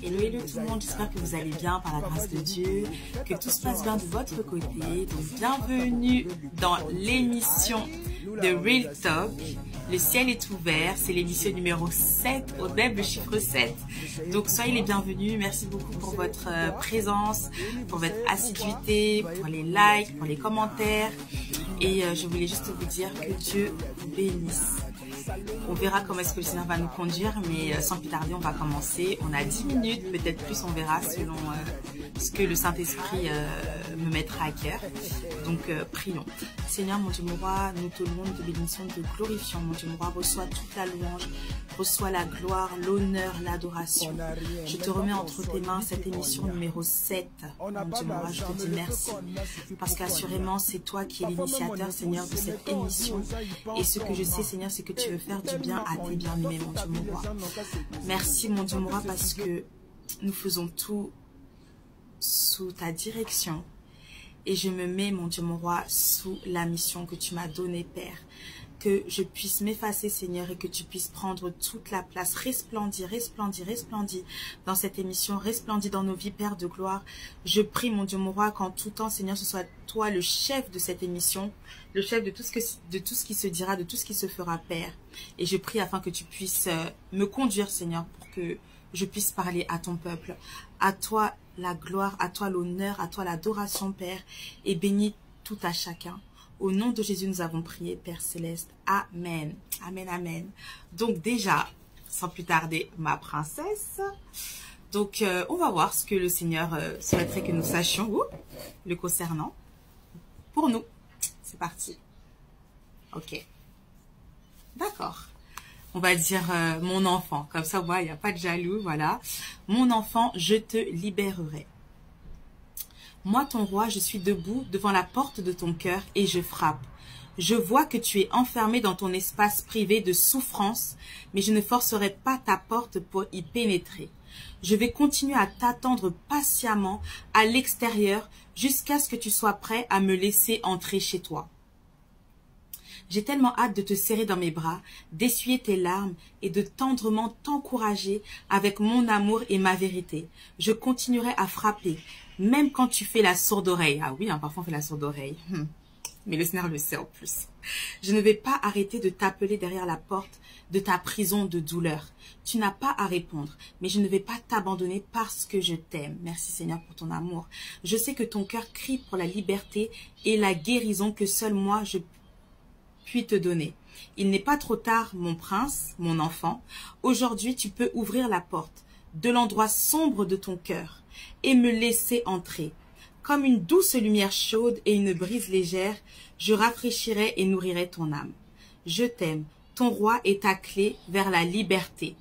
Hello, hello tout le monde, j'espère que vous allez bien par la grâce de Dieu, que tout se passe bien de votre côté. Donc bienvenue dans l'émission de Real Talk. Le ciel est ouvert, c'est l'émission numéro 7, au même le chiffre 7. Donc soyez les bienvenus, merci beaucoup pour votre présence, pour votre assiduité, pour les likes, pour les commentaires. Et je voulais juste vous dire que Dieu vous bénisse. On verra comment est-ce que le Seigneur va nous conduire, mais sans plus tarder, on va commencer. On a 10 minutes, peut-être plus, on verra selon ce que le Saint-Esprit me mettra à cœur. Donc, prions. Seigneur, mon Dieu, mon roi, nous te louons, nous te bénissons, nous te glorifions. Mon Dieu, mon roi, reçois toute la louange, reçois la gloire, l'honneur, l'adoration. Je te remets entre tes mains cette émission numéro 7. Mon Dieu, mon roi, je te dis merci. Parce qu'assurément, c'est toi qui es l'initiateur, Seigneur, de cette émission. Et ce que je sais, Seigneur, c'est que tu veux faire du bien à tes bien-aimés, mon Dieu, mon roi. Merci, mon Dieu, mon roi, parce que nous faisons tout sous ta direction. Et je me mets, mon Dieu, mon roi, sous la mission que tu m'as donnée, Père. Que je puisse m'effacer, Seigneur, et que tu puisses prendre toute la place. Resplendis, resplendis, resplendis dans cette émission, resplendis dans nos vies, Père de gloire. Je prie, mon Dieu, mon roi, qu'en tout temps, Seigneur, ce soit toi le chef de cette émission, le chef de tout ce qui se dira, de tout ce qui se fera, Père. Et je prie afin que tu puisses me conduire, Seigneur, pour que je puisse parler à ton peuple. À toi la gloire, à toi l'honneur, à toi l'adoration, Père, et bénis tout à chacun. Au nom de Jésus, nous avons prié, Père Céleste. Amen. Amen, amen. Donc déjà, sans plus tarder, ma princesse. Donc, on va voir ce que le Seigneur souhaiterait que nous sachions le concernant. Pour nous. C'est parti. Ok. D'accord. On va dire mon enfant. Comme ça, il n'y a pas de jaloux, voilà. Mon enfant, je te libérerai. Moi, ton roi, je suis debout devant la porte de ton cœur et je frappe. Je vois que tu es enfermé dans ton espace privé de souffrance, mais je ne forcerai pas ta porte pour y pénétrer. Je vais continuer à t'attendre patiemment à l'extérieur jusqu'à ce que tu sois prêt à me laisser entrer chez toi. J'ai tellement hâte de te serrer dans mes bras, d'essuyer tes larmes et de tendrement t'encourager avec mon amour et ma vérité. Je continuerai à frapper, même quand tu fais la sourde oreille. Ah oui, parfois on fait la sourde oreille. Mais le Seigneur le sait en plus. Je ne vais pas arrêter de t'appeler derrière la porte de ta prison de douleur. Tu n'as pas à répondre, mais je ne vais pas t'abandonner parce que je t'aime. Merci Seigneur pour ton amour. Je sais que ton cœur crie pour la liberté et la guérison que seul moi je puis te donner. Il n'est pas trop tard, mon prince, mon enfant. Aujourd'hui, tu peux ouvrir la porte de l'endroit sombre de ton cœur et me laisser entrer. Comme une douce lumière chaude et une brise légère, je rafraîchirai et nourrirai ton âme. Je t'aime, ton roi est ta clé vers la liberté.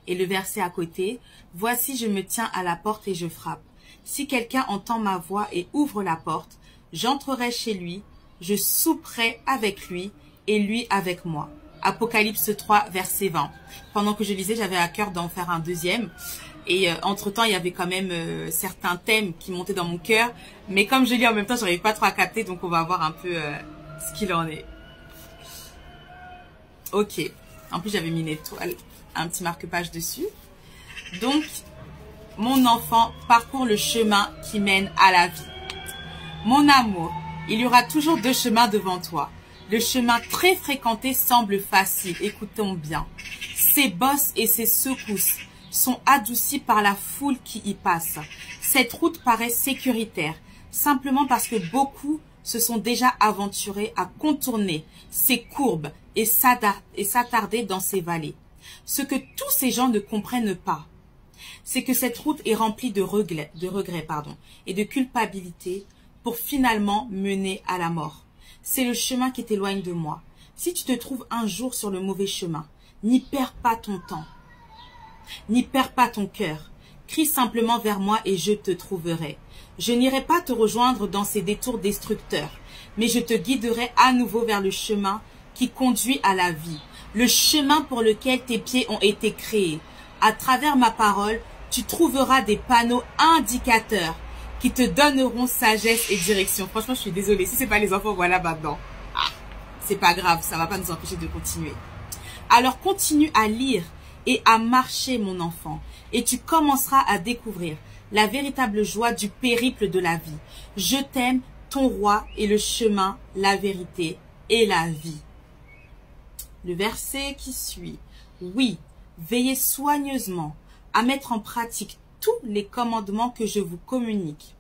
Et le verset à côté, voici je me tiens à la porte et je frappe. Si quelqu'un entend ma voix et ouvre la porte, j'entrerai chez lui, je souperai avec lui et lui avec moi. Apocalypse 3, verset 20. Pendant que je lisais, j'avais à cœur d'en faire un deuxième. Et entre-temps, il y avait quand même certains thèmes qui montaient dans mon cœur. Mais comme je lis en même temps, je n'arrive pas trop à capter. Donc, on va voir un peu ce qu'il en est. Ok. En plus, j'avais mis une étoile, un petit marque-page dessus. Donc, mon enfant parcourt le chemin qui mène à la vie. Mon amour, il y aura toujours deux chemins devant toi. Le chemin très fréquenté semble facile, écoutons bien. Ses bosses et ses secousses sont adoucies par la foule qui y passe. Cette route paraît sécuritaire, simplement parce que beaucoup se sont déjà aventurés à contourner ces courbes et s'attarder dans ces vallées. Ce que tous ces gens ne comprennent pas, c'est que cette route est remplie de regrets, et de culpabilité pour finalement mener à la mort. C'est le chemin qui t'éloigne de moi. Si tu te trouves un jour sur le mauvais chemin, n'y perds pas ton temps, n'y perds pas ton cœur. Crie simplement vers moi et je te trouverai. Je n'irai pas te rejoindre dans ces détours destructeurs, mais je te guiderai à nouveau vers le chemin qui conduit à la vie, le chemin pour lequel tes pieds ont été créés. À travers ma parole, tu trouveras des panneaux indicateurs qui te donneront sagesse et direction. Franchement, je suis désolée. Si ce n'est pas les enfants, voilà maintenant. C'est pas grave, ça ne va pas nous empêcher de continuer. Alors, continue à lire et à marcher, mon enfant, et tu commenceras à découvrir la véritable joie du périple de la vie. Je t'aime, ton roi est le chemin, la vérité et la vie. Le verset qui suit. Oui, veillez soigneusement à mettre en pratique tous les commandements que je vous communique.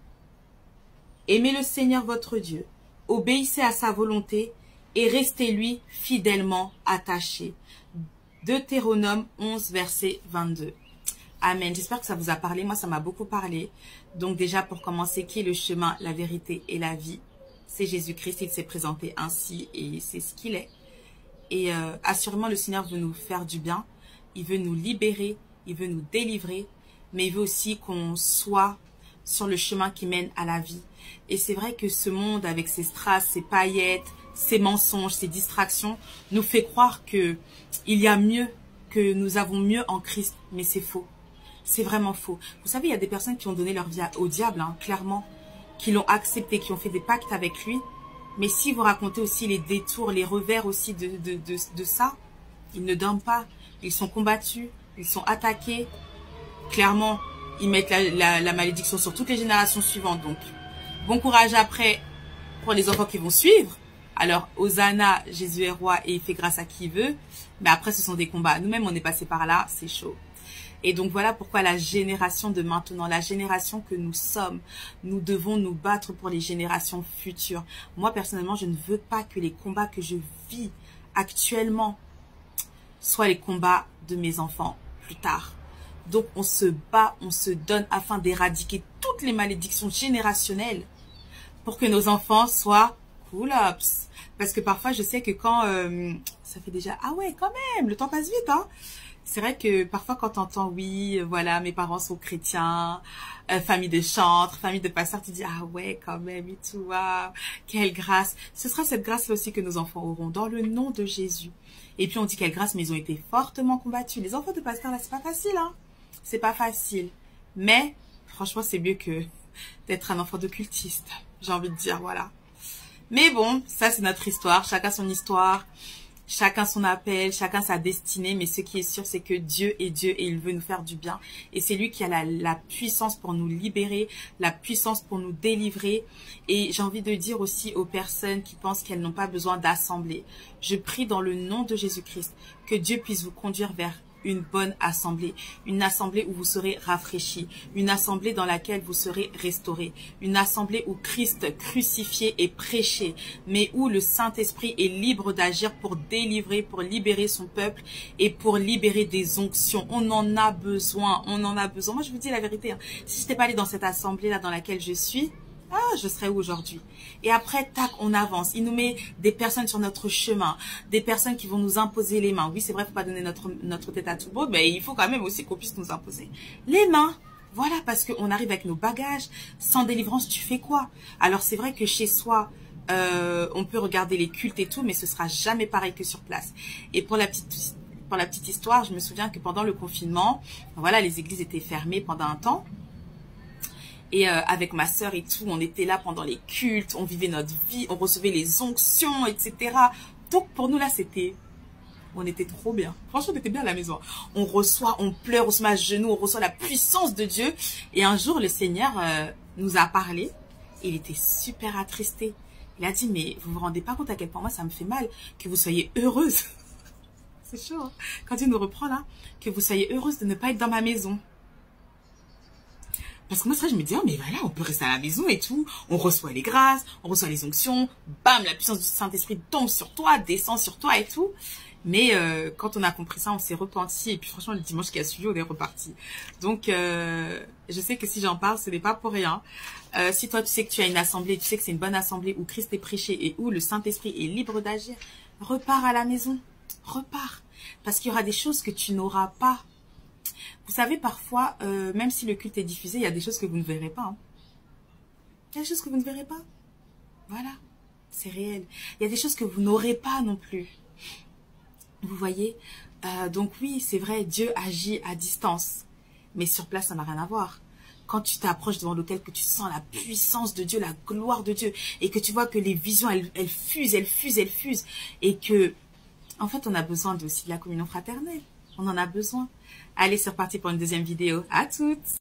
Aimez le Seigneur votre Dieu, obéissez à sa volonté et restez-lui fidèlement attachés. Deutéronome 11, verset 22. Amen. J'espère que ça vous a parlé. Moi, ça m'a beaucoup parlé. Donc déjà, pour commencer, qui est le chemin, la vérité et la vie? C'est Jésus-Christ. Il s'est présenté ainsi et c'est ce qu'il est. Et assurément, le Seigneur veut nous faire du bien. Il veut nous libérer. Il veut nous délivrer. Mais il veut aussi qu'on soit sur le chemin qui mène à la vie. Et c'est vrai que ce monde, avec ses strass, ses paillettes, ses mensonges, ses distractions, nous fait croire que il y a mieux, que nous avons mieux en Christ. Mais c'est faux. C'est vraiment faux. Vous savez, il y a des personnes qui ont donné leur vie au diable, hein, clairement, qui l'ont accepté, qui ont fait des pactes avec lui. Mais si vous racontez aussi les détours, les revers aussi de ça, ils ne dorment pas. Ils sont combattus, ils sont attaqués. Clairement, ils mettent la malédiction sur toutes les générations suivantes. Donc, bon courage après pour les enfants qui vont suivre. Alors, Hosanna, Jésus est roi et il fait grâce à qui il veut. Mais après, ce sont des combats. Nous-mêmes, on est passé par là, c'est chaud. Et donc voilà pourquoi la génération de maintenant, la génération que nous sommes, nous devons nous battre pour les générations futures. Moi, personnellement, je ne veux pas que les combats que je vis actuellement soient les combats de mes enfants plus tard. Donc, on se bat, on se donne afin d'éradiquer toutes les malédictions générationnelles pour que nos enfants soient cool-ups. Parce que parfois, je sais que quand... ça fait déjà... Ah ouais, quand même, le temps passe vite, hein. C'est vrai que parfois quand t'entends oui, voilà, mes parents sont chrétiens, famille de chantres, famille de pasteurs, tu dis ah ouais quand même et tout, waouh, quelle grâce. Ce sera cette grâce-là aussi que nos enfants auront dans le nom de Jésus. Et puis on dit quelle grâce, mais ils ont été fortement combattus. Les enfants de pasteurs là, c'est pas facile, hein. C'est pas facile. Mais franchement, c'est mieux que d'être un enfant de cultiste. J'ai envie de dire, voilà. Mais bon, ça c'est notre histoire. Chacun son histoire. Chacun son appel, chacun sa destinée, mais ce qui est sûr, c'est que Dieu est Dieu et il veut nous faire du bien. Et c'est lui qui a la puissance pour nous libérer, la puissance pour nous délivrer. Et j'ai envie de dire aussi aux personnes qui pensent qu'elles n'ont pas besoin d'assemblée. Je prie dans le nom de Jésus-Christ que Dieu puisse vous conduire vers une bonne assemblée, une assemblée où vous serez rafraîchis, une assemblée dans laquelle vous serez restaurés, une assemblée où Christ crucifié est prêché, mais où le Saint-Esprit est libre d'agir pour délivrer, pour libérer son peuple et pour libérer des onctions. On en a besoin, on en a besoin. Moi, je vous dis la vérité, hein. Si je n'étais pas allée dans cette assemblée-là dans laquelle je suis, je serais où aujourd'hui? Et après, tac, on avance. Il nous met des personnes sur notre chemin, des personnes qui vont nous imposer les mains. Oui, c'est vrai, il ne faut pas donner notre tête à tout le monde, mais il faut quand même aussi qu'on puisse nous imposer les mains. Voilà, parce qu'on arrive avec nos bagages. Sans délivrance, tu fais quoi? Alors, c'est vrai que chez soi, on peut regarder les cultes et tout, mais ce sera jamais pareil que sur place. Et pour la petite histoire, je me souviens que pendant le confinement, voilà, les églises étaient fermées pendant un temps. Et avec ma sœur et tout, on était là pendant les cultes, on vivait notre vie, on recevait les onctions, etc. Donc pour nous là, on était trop bien. Franchement, on était bien à la maison. On reçoit, on pleure, on se met à genoux, on reçoit la puissance de Dieu. Et un jour, le Seigneur nous a parlé. Il était super attristé. Il a dit, mais vous vous rendez pas compte à quel point moi ça me fait mal que vous soyez heureuse. C'est chaud, hein? Quand Dieu nous reprend là, que vous soyez heureuse de ne pas être dans ma maison. Parce que moi, ça, je me dis, oh, mais voilà, on peut rester à la maison et tout. On reçoit les grâces, on reçoit les onctions. Bam, la puissance du Saint-Esprit tombe sur toi, descend sur toi et tout. Mais quand on a compris ça, on s'est repenti. Et puis franchement, le dimanche qui a suivi, on est reparti. Donc, je sais que si j'en parle, ce n'est pas pour rien. Si toi, tu sais que tu as une assemblée, tu sais que c'est une bonne assemblée où Christ est prêché et où le Saint-Esprit est libre d'agir, repars à la maison. Repars. Parce qu'il y aura des choses que tu n'auras pas. Vous savez, parfois, même si le culte est diffusé, il y a des choses que vous ne verrez pas. Hein. Il y a des choses que vous ne verrez pas. Voilà, c'est réel. Il y a des choses que vous n'aurez pas non plus. Vous voyez? Donc oui, c'est vrai, Dieu agit à distance. Mais sur place, ça n'a rien à voir. Quand tu t'approches devant l'autel, que tu sens la puissance de Dieu, la gloire de Dieu, et que tu vois que les visions, elles fusent, elles fusent, elles fusent, et que, en fait, on a besoin aussi de la communion fraternelle. On en a besoin. Allez, c'est reparti pour une deuxième vidéo. À toutes!